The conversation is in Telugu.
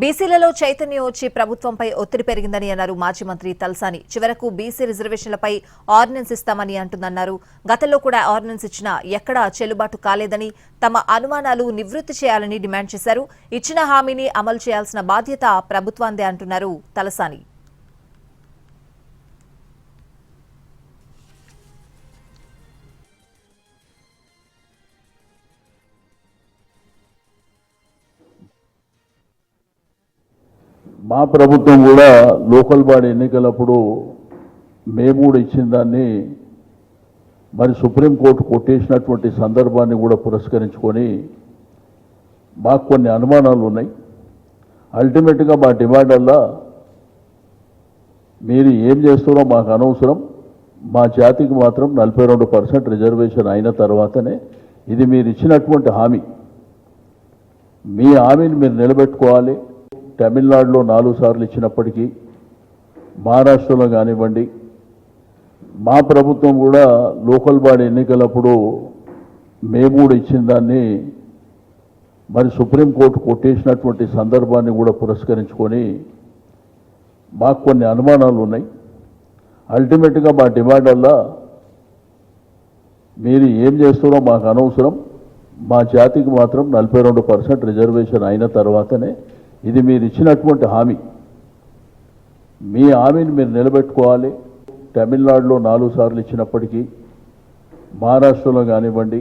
బీసీలలో చైతన్యం వచ్చి ప్రభుత్వంపై ఒత్తిడి పెరిగిందని అన్నారు మాజీ మంత్రి తలసాని. చివరకు బీసీ రిజర్వేషన్లపై ఆర్డినెన్స్ ఇస్తామని అంటుందన్నారు. గతంలో కూడా ఆర్డినెన్స్ ఇచ్చినా ఎక్కడా చెల్లుబాటు కాలేదని, తమ అనుమానాలు నివృత్తి చేయాలని డిమాండ్ చేశారు. ఇచ్చిన హామీని అమలు చేయాల్సిన బాధ్యత ప్రభుత్వాందే అంటున్నారు తలసాని. మా ప్రభుత్వం కూడా లోకల్ బాడీ ఎన్నికలప్పుడు మేము కూడా ఇచ్చిన దాన్ని మరి సుప్రీంకోర్టు కొట్టేసినటువంటి సందర్భాన్ని కూడా పురస్కరించుకొని మాకు కొన్ని అనుమానాలు ఉన్నాయి. అల్టిమేట్గా మా డిమాండ్ వల్ల మీరు ఏం చేస్తారో మాకు అనవసరం, మా జాతికి మాత్రం 42% రిజర్వేషన్ అయిన తర్వాతనే ఇది మీరు ఇచ్చినటువంటి హామీ, మీ హామీని మీరు నిలబెట్టుకోవాలి. తమిళనాడులో 4 సార్లు ఇచ్చినప్పటికీ, మహారాష్ట్రలో కానివ్వండి, మా ప్రభుత్వం కూడా లోకల్ బాడీ ఎన్నికలప్పుడు మేము కూడా ఇచ్చిన దాన్ని మరి సుప్రీంకోర్టు కొట్టేసినటువంటి సందర్భాన్ని కూడా పురస్కరించుకొని మాకు కొన్ని అనుమానాలు ఉన్నాయి. అల్టిమేట్గా మా డిమాండ్ వల్ల మీరు ఏం చేస్తారో మాకు అనవసరం, మా జాతికి మాత్రం 42% రిజర్వేషన్ అయిన తర్వాతనే ఇది మీరు ఇచ్చినటువంటి హామీ, మీ హామీని మీరు నిలబెట్టుకోవాలి. తమిళనాడులో 4 సార్లు ఇచ్చినప్పటికీ, మహారాష్ట్రలో కానివ్వండి,